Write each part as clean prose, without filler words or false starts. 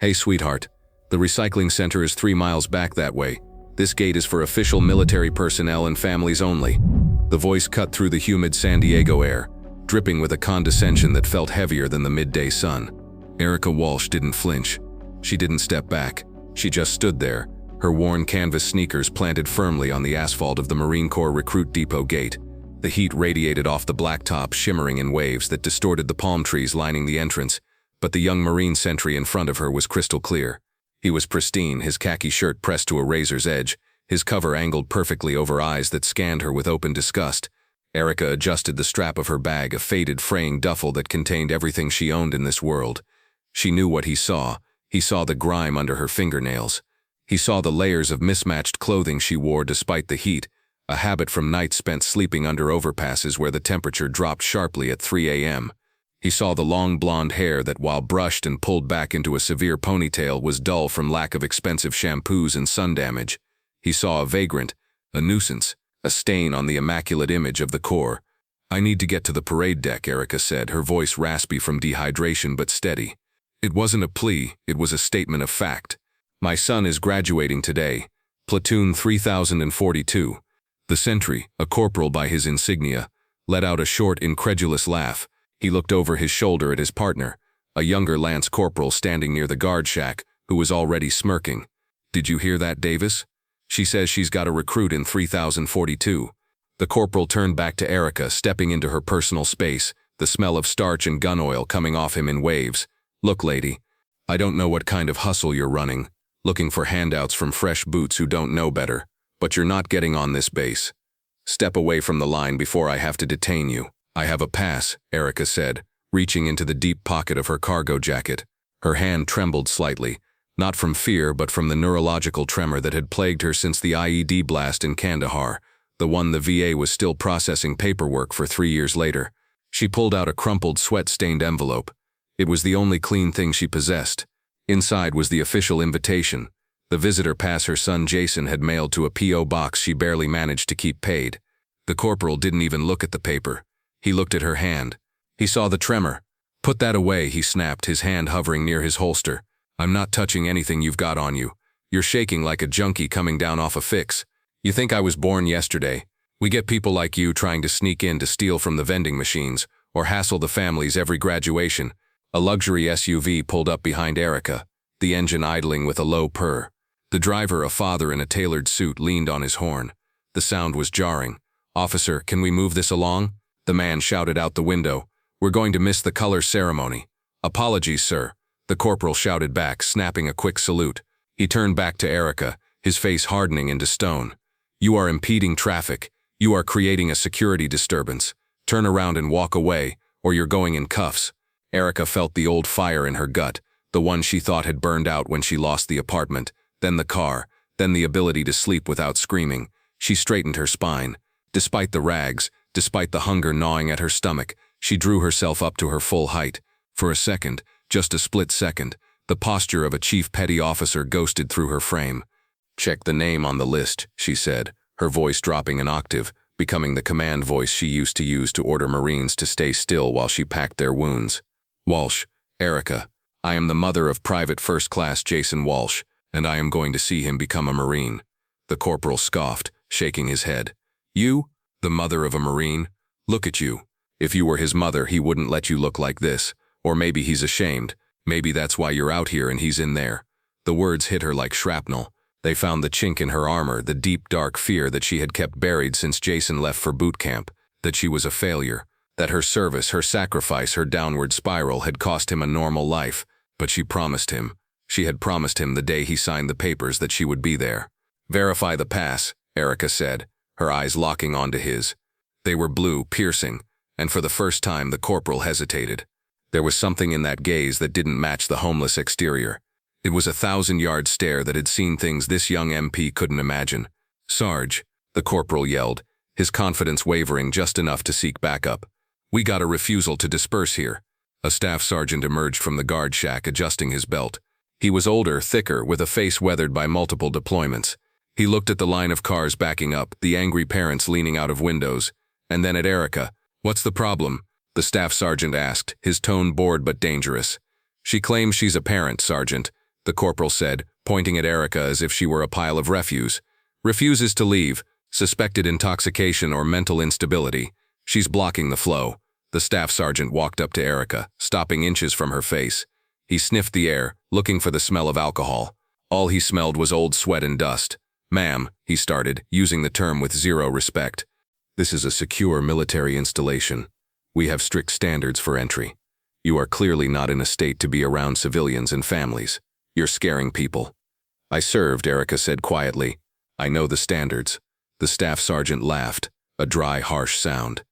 Hey, sweetheart. The recycling center is 3 miles back that way. This gate is for official military personnel and families only. The voice cut through the humid San Diego air, dripping with a condescension that felt heavier than the midday sun. Erica Walsh didn't flinch. She didn't step back. She just stood there, her worn canvas sneakers planted firmly on the asphalt of the Marine Corps Recruit Depot gate. The heat radiated off the blacktop, shimmering in waves that distorted the palm trees lining the entrance, but the young Marine sentry in front of her was crystal clear. He was pristine, his khaki shirt pressed to a razor's edge, his cover angled perfectly over eyes that scanned her with open disgust. Erica adjusted the strap of her bag, a faded, fraying duffel that contained everything she owned in this world. She knew what he saw. He saw the grime under her fingernails. He saw the layers of mismatched clothing she wore despite the heat, a habit from nights spent sleeping under overpasses where the temperature dropped sharply at 3 a.m. He saw the long blonde hair that, while brushed and pulled back into a severe ponytail, was dull from lack of expensive shampoos and sun damage. He saw a vagrant, a nuisance, a stain on the immaculate image of the Corps. "I need to get to the parade deck," Erica said, her voice raspy from dehydration but steady. It wasn't a plea, it was a statement of fact. "My son is graduating today. Platoon 3042. The sentry, a corporal by his insignia, let out a short, incredulous laugh. He looked over his shoulder at his partner, a younger lance corporal standing near the guard shack, who was already smirking. "Did you hear that, Davis? She says she's got a recruit in 3042. The corporal turned back to Erica, stepping into her personal space, the smell of starch and gun oil coming off him in waves. "Look, lady, I don't know what kind of hustle you're running, looking for handouts from fresh boots who don't know better, but you're not getting on this base. Step away from the line before I have to detain you." "I have a pass," Erica said, reaching into the deep pocket of her cargo jacket. Her hand trembled slightly, not from fear but from the neurological tremor that had plagued her since the IED blast in Kandahar, the one the VA was still processing paperwork for 3 years later. She pulled out a crumpled, sweat-stained envelope. It was the only clean thing she possessed. Inside was the official invitation, the visitor pass her son Jason had mailed to a P.O. box she barely managed to keep paid. The corporal didn't even look at the paper. He looked at her hand. He saw the tremor. "Put that away," he snapped, his hand hovering near his holster. "I'm not touching anything you've got on you. You're shaking like a junkie coming down off a fix. You think I was born yesterday? We get people like you trying to sneak in to steal from the vending machines, or hassle the families every graduation." A luxury SUV pulled up behind Erica, the engine idling with a low purr. The driver, a father in a tailored suit, leaned on his horn. The sound was jarring. "Officer, can we move this along?" The man shouted out the window. "We're going to miss the colors ceremony." "Apologies, sir," the corporal shouted back, snapping a quick salute. He turned back to Erica, his face hardening into stone. "You are impeding traffic. You are creating a security disturbance. Turn around and walk away, or you're going in cuffs." Erica felt the old fire in her gut, the one she thought had burned out when she lost the apartment, then the car, then the ability to sleep without screaming. She straightened her spine. Despite the rags, despite the hunger gnawing at her stomach, she drew herself up to her full height. For a second, just a split second, the posture of a chief petty officer ghosted through her frame. "Check the name on the list," she said, her voice dropping an octave, becoming the command voice she used to use to order Marines to stay still while she packed their wounds. "Walsh, Erica. I am the mother of Private First Class Jason Walsh, and I am going to see him become a Marine." The corporal scoffed, shaking his head. "You? The mother of a Marine? Look at you. If you were his mother, he wouldn't let you look like this. Or maybe he's ashamed. Maybe that's why you're out here and he's in there." The words hit her like shrapnel. They found the chink in her armor, the deep, dark fear that she had kept buried since Jason left for boot camp, that she was a failure, that her service, her sacrifice, her downward spiral had cost him a normal life. But she promised him. She had promised him the day he signed the papers that she would be there. "Verify the pass," Erica said, her eyes locking onto his. They were blue, piercing, and for the first time the corporal hesitated. There was something in that gaze that didn't match the homeless exterior. It was a 1,000-yard stare that had seen things this young MP couldn't imagine. "Sarge," the corporal yelled, his confidence wavering just enough to seek backup. "We got a refusal to disperse here." A staff sergeant emerged from the guard shack, adjusting his belt. He was older, thicker, with a face weathered by multiple deployments. He looked at the line of cars backing up, the angry parents leaning out of windows, and then at Erica. "What's the problem?" the staff sergeant asked, his tone bored but dangerous. "She claims she's a parent, Sergeant," the corporal said, pointing at Erica as if she were a pile of refuse. Refuses to leave, suspected intoxication or mental instability. She's blocking the flow. The staff sergeant walked up to Erica, stopping inches from her face. He sniffed the air, looking for the smell of alcohol. All he smelled was old sweat and dust. "Ma'am," he started, using the term with zero respect. "This is a secure military installation. We have strict standards for entry. You are clearly not in a state to be around civilians and families. You're scaring people." "I served," Erica said quietly. "I know the standards." The staff sergeant laughed, a dry, harsh sound.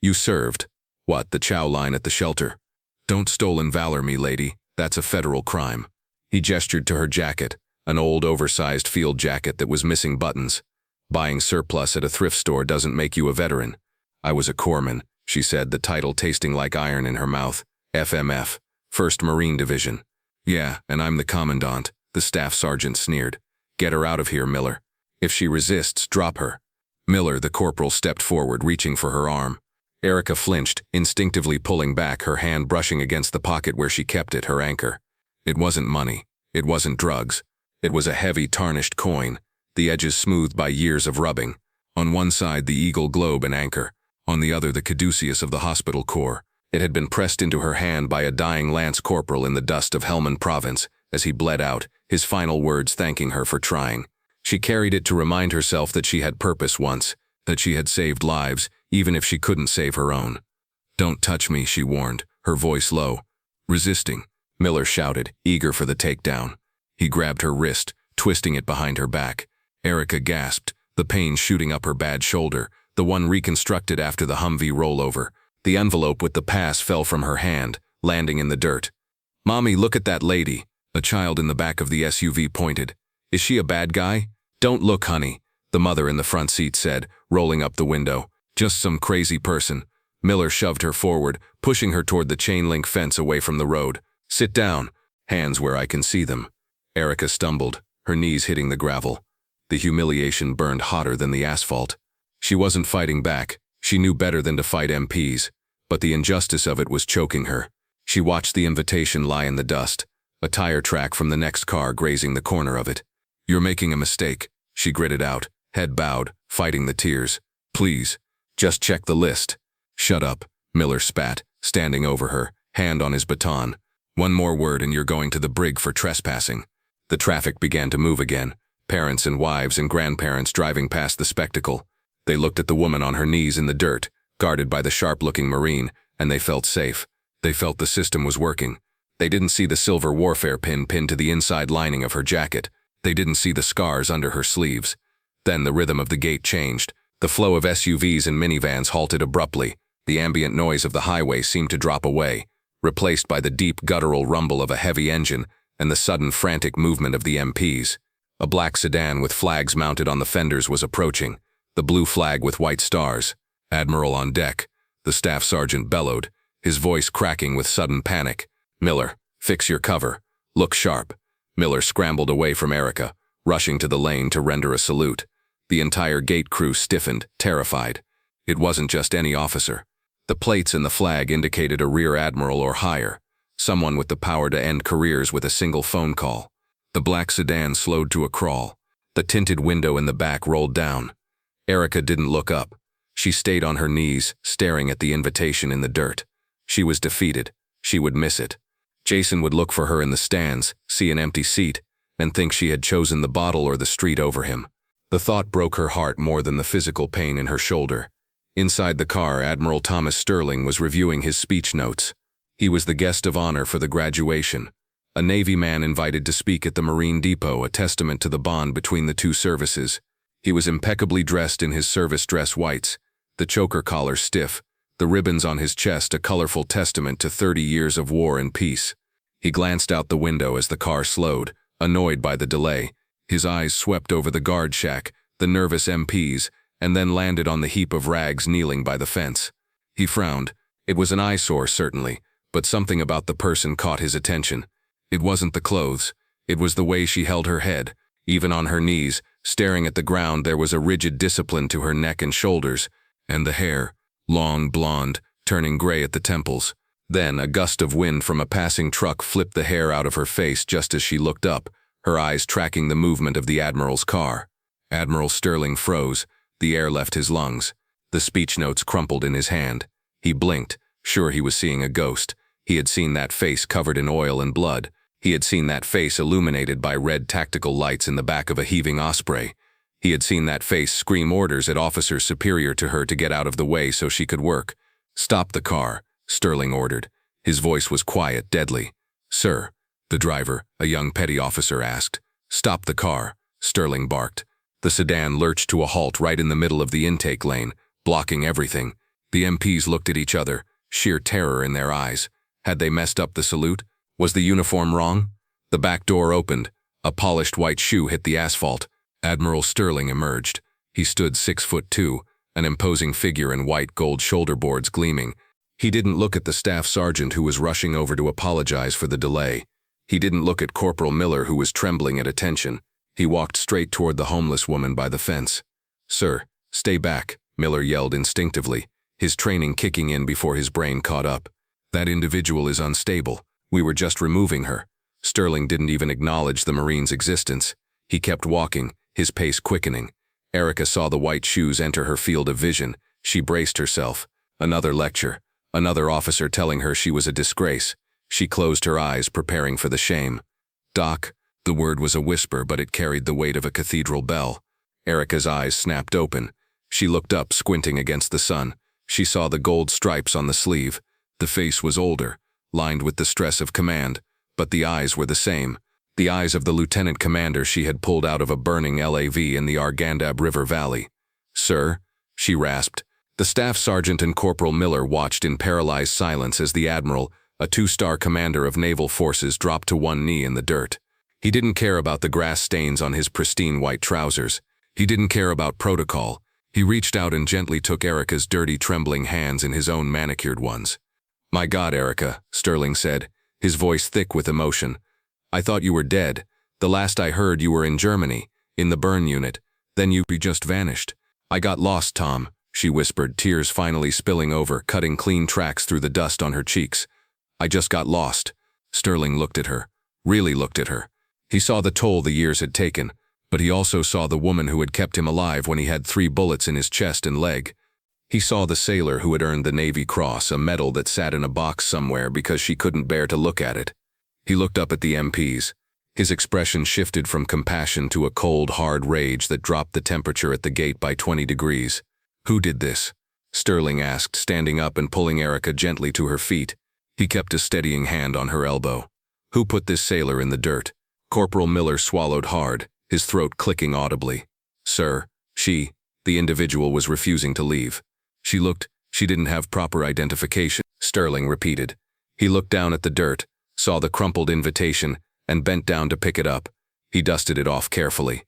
"You served? What, the chow line at the shelter? Don't stolen valor me, lady. That's a federal crime." He gestured to her jacket, an old, oversized field jacket that was missing buttons. "Buying surplus at a thrift store doesn't make you a veteran." "I was a corpsman," she said, the title tasting like iron in her mouth. "FMF, 1st Marine Division." "Yeah, and I'm the commandant," the staff sergeant sneered. "Get her out of here, Miller. If she resists, drop her." Miller, the corporal, stepped forward, reaching for her arm. Erica flinched, instinctively pulling back, her hand brushing against the pocket where she kept it, her anchor. It wasn't money. It wasn't drugs. It was a heavy, tarnished coin, the edges smoothed by years of rubbing. On one side, the eagle globe and anchor. On the other, the caduceus of the hospital corps. It had been pressed into her hand by a dying lance corporal in the dust of Helmand Province, as he bled out, his final words thanking her for trying. She carried it to remind herself that she had purpose once, that she had saved lives, even if she couldn't save her own. "Don't touch me," she warned, her voice low. "Resisting," Miller shouted, eager for the takedown. He grabbed her wrist, twisting it behind her back. Erica gasped, the pain shooting up her bad shoulder, the one reconstructed after the Humvee rollover. The envelope with the pass fell from her hand, landing in the dirt. "Mommy, look at that lady," a child in the back of the SUV pointed. "Is she a bad guy?" "Don't look, honey," the mother in the front seat said, rolling up the window. "Just some crazy person." Miller shoved her forward, pushing her toward the chain-link fence away from the road. "Sit down. Hands where I can see them." Erica stumbled, her knees hitting the gravel. The humiliation burned hotter than the asphalt. She wasn't fighting back. She knew better than to fight MPs, but the injustice of it was choking her. She watched the invitation lie in the dust, a tire track from the next car grazing the corner of it. "You're making a mistake," she gritted out, head bowed, fighting the tears. "Please, just check the list." "Shut up," Miller spat, standing over her, hand on his baton. "One more word and you're going to the brig for trespassing." The traffic began to move again, parents and wives and grandparents driving past the spectacle. They looked at the woman on her knees in the dirt, guarded by the sharp-looking Marine, and they felt safe. They felt the system was working. They didn't see the silver warfare pin pinned to the inside lining of her jacket. They didn't see the scars under her sleeves. Then the rhythm of the gate changed. The flow of SUVs and minivans halted abruptly. The ambient noise of the highway seemed to drop away, replaced by the deep guttural rumble of a heavy engine and the sudden frantic movement of the MPs. A black sedan with flags mounted on the fenders was approaching, the blue flag with white stars. "Admiral on deck," the staff sergeant bellowed, his voice cracking with sudden panic. "Miller, fix your cover. Look sharp." Miller scrambled away from Erica, rushing to the lane to render a salute. The entire gate crew stiffened, terrified. It wasn't just any officer. The plates and the flag indicated a rear admiral or higher, someone with the power to end careers with a single phone call. The black sedan slowed to a crawl. The tinted window in the back rolled down. Erica didn't look up. She stayed on her knees, staring at the invitation in the dirt. She was defeated. She would miss it. Jason would look for her in the stands, see an empty seat, and think she had chosen the bottle or the street over him. The thought broke her heart more than the physical pain in her shoulder. Inside the car, Admiral Thomas Sterling was reviewing his speech notes. He was the guest of honor for the graduation, a Navy man invited to speak at the Marine Depot, a testament to the bond between the two services. He was impeccably dressed in his service dress whites, the choker collar stiff, the ribbons on his chest a colorful testament to 30 years of war and peace. He glanced out the window as the car slowed, annoyed by the delay. His eyes swept over the guard shack, the nervous MPs, and then landed on the heap of rags kneeling by the fence. He frowned. It was an eyesore, certainly, but something about the person caught his attention. It wasn't the clothes. It was the way she held her head. Even on her knees, staring at the ground, there was a rigid discipline to her neck and shoulders, and the hair, long blonde, turning gray at the temples. Then, a gust of wind from a passing truck flipped the hair out of her face just as she looked up, her eyes tracking the movement of the Admiral's car. Admiral Sterling froze. The air left his lungs. The speech notes crumpled in his hand. He blinked, sure he was seeing a ghost. He had seen that face covered in oil and blood. He had seen that face illuminated by red tactical lights in the back of a heaving Osprey. He had seen that face scream orders at officers superior to her to get out of the way so she could work. "Stop the car," Sterling ordered. His voice was quiet, deadly. "Sir," the driver, a young petty officer, asked. "Stop the car," Sterling barked. The sedan lurched to a halt right in the middle of the intake lane, blocking everything. The MPs looked at each other, sheer terror in their eyes. Had they messed up the salute? Was the uniform wrong? The back door opened. A polished white shoe hit the asphalt. Admiral Sterling emerged. He stood 6'2", an imposing figure in white gold shoulder boards gleaming. He didn't look at the staff sergeant who was rushing over to apologize for the delay. He didn't look at Corporal Miller who was trembling at attention. He walked straight toward the homeless woman by the fence. "Sir, stay back," Miller yelled instinctively, his training kicking in before his brain caught up. "That individual is unstable. We were just removing her." Sterling didn't even acknowledge the Marine's existence. He kept walking, his pace quickening. Erica saw the white shoes enter her field of vision. She braced herself. Another lecture. Another officer telling her she was a disgrace. She closed her eyes, preparing for the shame. "Doc," the word was a whisper, but it carried the weight of a cathedral bell. Erica's eyes snapped open. She looked up, squinting against the sun. She saw the gold stripes on the sleeve. The face was older, lined with the stress of command, but the eyes were the same. The eyes of the lieutenant commander she had pulled out of a burning LAV in the Argandab River Valley. "Sir," she rasped. The staff sergeant and Corporal Miller watched in paralyzed silence as the Admiral, a two-star commander of naval forces, dropped to one knee in the dirt. He didn't care about the grass stains on his pristine white trousers. He didn't care about protocol. He reached out and gently took Erica's dirty, trembling hands in his own manicured ones. "My God, Erica," Sterling said, his voice thick with emotion. "I thought you were dead. The last I heard you were in Germany, in the burn unit. Then you just vanished." "I got lost, Tom," she whispered, tears finally spilling over, cutting clean tracks through the dust on her cheeks. "I just got lost." Sterling looked at her, really looked at her. He saw the toll the years had taken, but he also saw the woman who had kept him alive when he had 3 bullets in his chest and leg. He saw the sailor who had earned the Navy Cross, a medal that sat in a box somewhere because she couldn't bear to look at it. He looked up at the MPs. His expression shifted from compassion to a cold, hard rage that dropped the temperature at the gate by 20 degrees. "Who did this?" Sterling asked, standing up and pulling Erica gently to her feet. He kept a steadying hand on her elbow. "Who put this sailor in the dirt?" Corporal Miller swallowed hard, his throat clicking audibly. "Sir, the individual was refusing to leave. She didn't have proper identification," Sterling repeated. He looked down at the dirt, saw the crumpled invitation, and bent down to pick it up. He dusted it off carefully.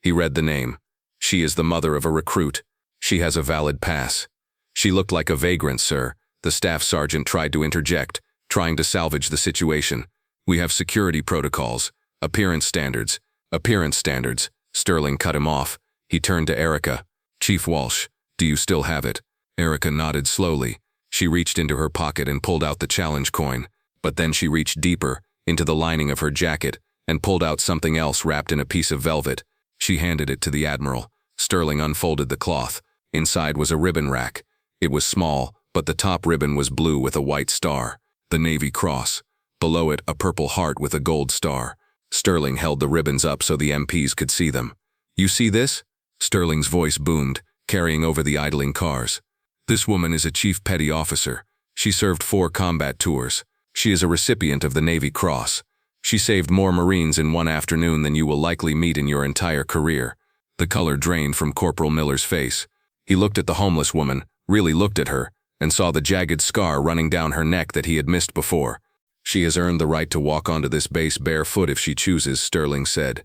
He read the name. "She is the mother of a recruit. She has a valid pass." "She looked like a vagrant, sir," the staff sergeant tried to interject, trying to salvage the situation. "We have security protocols. Appearance standards." "Appearance standards," Sterling cut him off. He turned to Erica. "Chief Walsh, do you still have it?" Erica nodded slowly. She reached into her pocket and pulled out the challenge coin, but then she reached deeper, into the lining of her jacket, and pulled out something else wrapped in a piece of velvet. She handed it to the Admiral. Sterling unfolded the cloth. Inside was a ribbon rack. It was small, but the top ribbon was blue with a white star, the Navy Cross. Below it, a purple heart with a gold star. Sterling held the ribbons up so the MPs could see them. "You see this?" Sterling's voice boomed, carrying over the idling cars. "This woman is a chief petty officer. She served 4 combat tours. She is a recipient of the Navy Cross. She saved more Marines in one afternoon than you will likely meet in your entire career." The color drained from Corporal Miller's face. He looked at the homeless woman, really looked at her, and saw the jagged scar running down her neck that he had missed before. "She has earned the right to walk onto this base barefoot if she chooses," Sterling said.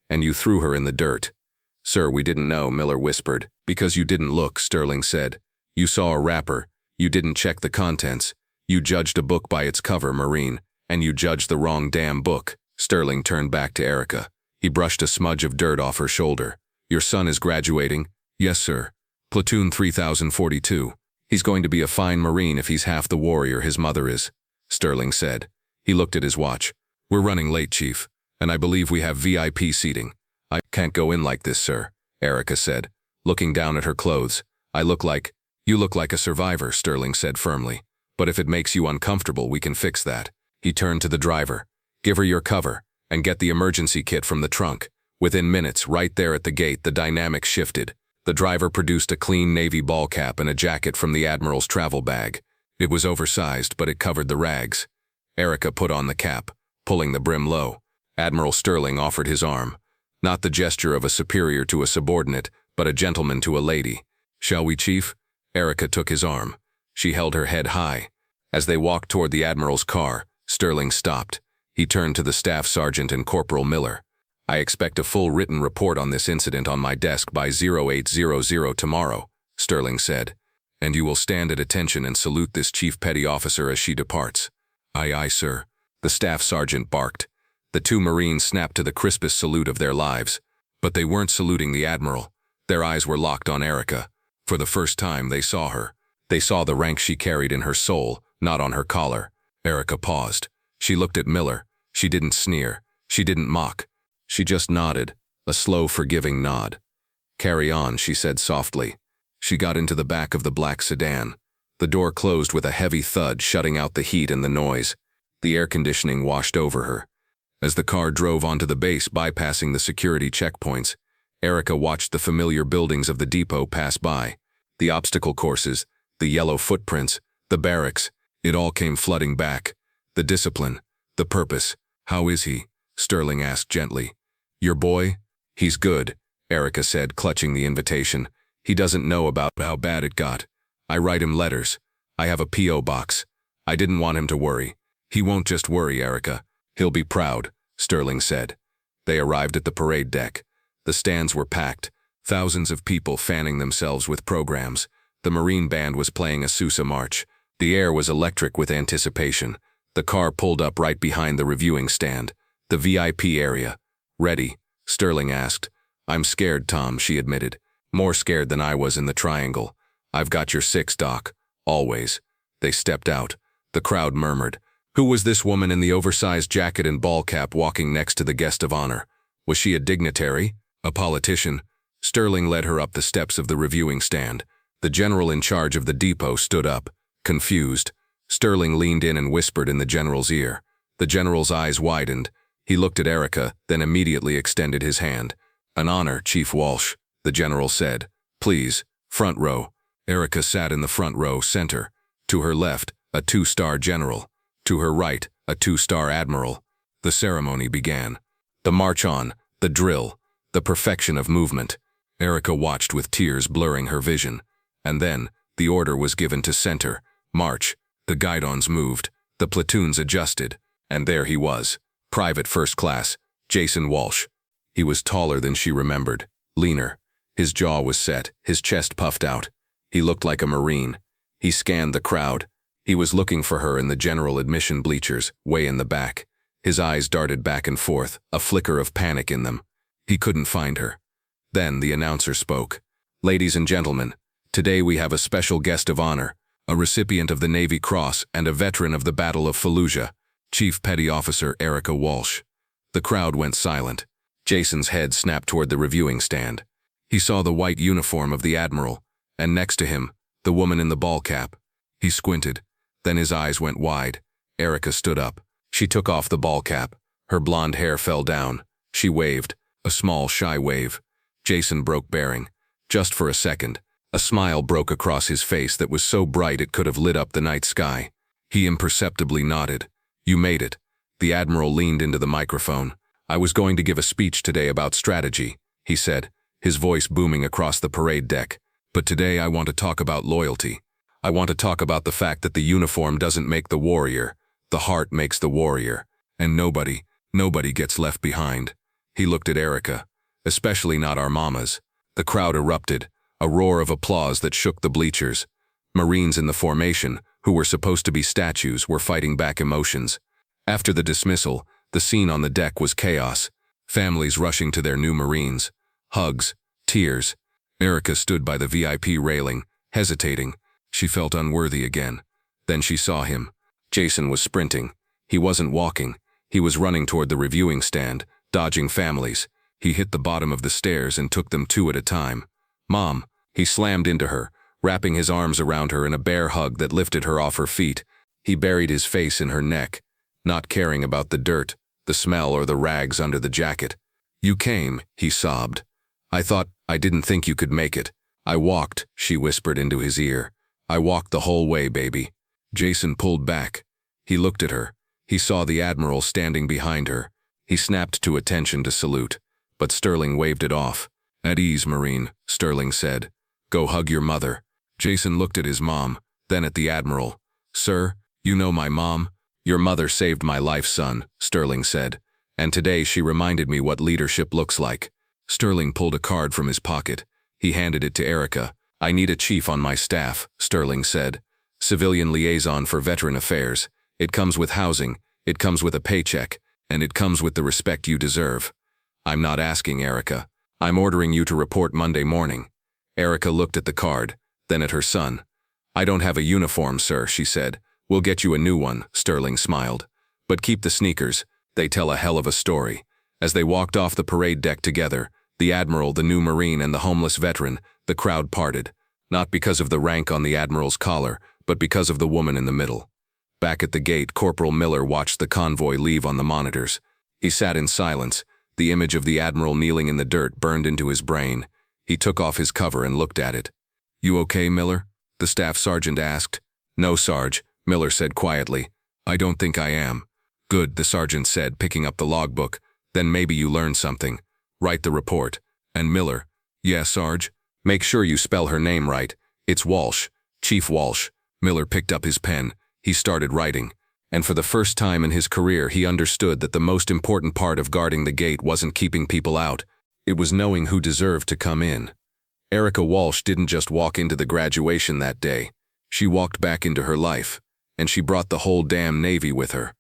"And you threw her in the dirt." "Sir, we didn't know," Miller whispered. "Because you didn't look," Sterling said. "You saw a wrapper. You didn't check the contents. You judged a book by its cover, Marine, and you judged the wrong damn book." Sterling turned back to Erica. He brushed a smudge of dirt off her shoulder. "Your son is graduating?" "Yes, sir. Platoon 3042. He's going to be a fine Marine if he's half the warrior his mother is." Sterling said. He looked at his watch. We're running late, Chief, and I believe we have VIP seating. I can't go in like this, sir, Erica said, looking down at her clothes. You look like a survivor, Sterling said firmly. But if it makes you uncomfortable, we can fix that. He turned to the driver. Give her your cover, and get the emergency kit from the trunk. Within minutes, right there at the gate, the dynamics shifted. The driver produced a clean navy ball cap and a jacket from the Admiral's travel bag. It was oversized, but it covered the rags. Erica put on the cap, pulling the brim low. Admiral Sterling offered his arm. Not the gesture of a superior to a subordinate, but a gentleman to a lady. Shall we, Chief? Erica took his arm. She held her head high. As they walked toward the Admiral's car, Sterling stopped. He turned to the Staff Sergeant and Corporal Miller. I expect a full written report on this incident on my desk by 0800 tomorrow, Sterling said. And you will stand at attention and salute this Chief Petty Officer as she departs. Aye, aye, sir, the Staff Sergeant barked. The two Marines snapped to the crispest salute of their lives. But they weren't saluting the Admiral. Their eyes were locked on Erica. For the first time, they saw her. They saw the rank she carried in her soul, not on her collar. Erica paused. She looked at Miller. She didn't sneer. She didn't mock. She just nodded, a slow, forgiving nod. Carry on, she said softly. She got into the back of the black sedan. The door closed with a heavy thud, shutting out the heat and the noise. The air conditioning washed over her. As the car drove onto the base, bypassing the security checkpoints, Erica watched the familiar buildings of the depot pass by. The obstacle courses, the yellow footprints, the barracks, it all came flooding back. The discipline, the purpose. How is he? Sterling asked gently. Your boy? He's good, Erica said, clutching the invitation. He doesn't know about how bad it got. I write him letters. I have a P.O. box. I didn't want him to worry. He won't just worry, Erica. He'll be proud, Sterling said. They arrived at the parade deck. The stands were packed, thousands of people fanning themselves with programs. The Marine band was playing a Sousa march. The air was electric with anticipation. The car pulled up right behind the reviewing stand. The VIP area. Ready? Sterling asked. I'm scared, Tom, she admitted. More scared than I was in the triangle. I've got your six, Doc. Always. They stepped out. The crowd murmured. Who was this woman in the oversized jacket and ball cap walking next to the guest of honor? Was she a dignitary? A politician? Sterling led her up the steps of the reviewing stand. The general in charge of the depot stood up, confused. Sterling leaned in and whispered in the general's ear. The general's eyes widened. He looked at Erica, then immediately extended his hand. An honor, Chief Walsh, the general said. Please, front row. Erica sat in the front row, center. To her left, a two-star general. To her right, a two-star admiral. The ceremony began. The march on, the drill, the perfection of movement. Erica watched with tears blurring her vision. And then, the order was given to center. March. The guidons moved. The platoons adjusted. And there he was. Private First Class, Jason Walsh. He was taller than she remembered. Leaner. His jaw was set, his chest puffed out. He looked like a Marine. He scanned the crowd. He was looking for her in the general admission bleachers, way in the back. His eyes darted back and forth, a flicker of panic in them. He couldn't find her. Then the announcer spoke. Ladies and gentlemen, today we have a special guest of honor, a recipient of the Navy Cross and a veteran of the Battle of Fallujah, Chief Petty Officer Erica Walsh. The crowd went silent. Jason's head snapped toward the reviewing stand. He saw the white uniform of the Admiral, and next to him, the woman in the ball cap. He squinted. Then his eyes went wide. Erica stood up. She took off the ball cap. Her blonde hair fell down. She waved, a small, shy wave. Jason broke bearing. Just for a second, a smile broke across his face that was so bright it could have lit up the night sky. He imperceptibly nodded. You made it. The Admiral leaned into the microphone. I was going to give a speech today about strategy, he said, his voice booming across the parade deck. But today I want to talk about loyalty. I want to talk about the fact that the uniform doesn't make the warrior. The heart makes the warrior. And nobody gets left behind. He looked at Erica. Especially not our mamas. The crowd erupted, a roar of applause that shook the bleachers. Marines in the formation, who were supposed to be statues, were fighting back emotions. After the dismissal, the scene on the deck was chaos. Families rushing to their new Marines. Hugs, tears. Erica stood by the VIP railing, hesitating. She felt unworthy again. Then she saw him. Jason was sprinting. He wasn't walking. He was running toward the reviewing stand, dodging families. He hit the bottom of the stairs and took them two at a time. "Mom!" He slammed into her, wrapping his arms around her in a bear hug that lifted her off her feet. He buried his face in her neck, not caring about the dirt, the smell, or the rags under the jacket. "You came," he sobbed. I didn't think you could make it. I walked," she whispered into his ear. "I walked the whole way, baby." Jason pulled back. He looked at her. He saw the Admiral standing behind her. He snapped to attention to salute, but Sterling waved it off. "At ease, Marine," Sterling said. "Go hug your mother." Jason looked at his mom, then at the Admiral. "Sir, you know my mom?" "Your mother saved my life, son," Sterling said. "And today she reminded me what leadership looks like." Sterling pulled a card from his pocket. He handed it to Erica. "I need a chief on my staff," Sterling said. "Civilian liaison for veteran affairs. It comes with housing, it comes with a paycheck, and it comes with the respect you deserve." "I'm not asking, Erica. I'm ordering you to report Monday morning." Erica looked at the card, then at her son. "I don't have a uniform, sir," she said. "We'll get you a new one," Sterling smiled. "But keep the sneakers. They tell a hell of a story." As they walked off the parade deck together, the Admiral, the new Marine, and the homeless veteran, the crowd parted. Not because of the rank on the Admiral's collar, but because of the woman in the middle. Back at the gate, Corporal Miller watched the convoy leave on the monitors. He sat in silence. The image of the Admiral kneeling in the dirt burned into his brain. He took off his cover and looked at it. "You okay, Miller?" the staff sergeant asked. "No, Sarge," Miller said quietly. "I don't think I am." "Good," the sergeant said, picking up the logbook. "Then maybe you learned something. Write the report." And Miller, "Yeah, Sarge? Make sure you spell her name right. It's Walsh, Chief Walsh." Miller picked up his pen. He started writing. And for the first time in his career, he understood that the most important part of guarding the gate wasn't keeping people out. It was knowing who deserved to come in. Erica Walsh didn't just walk into the graduation that day. She walked back into her life. And she brought the whole damn Navy with her.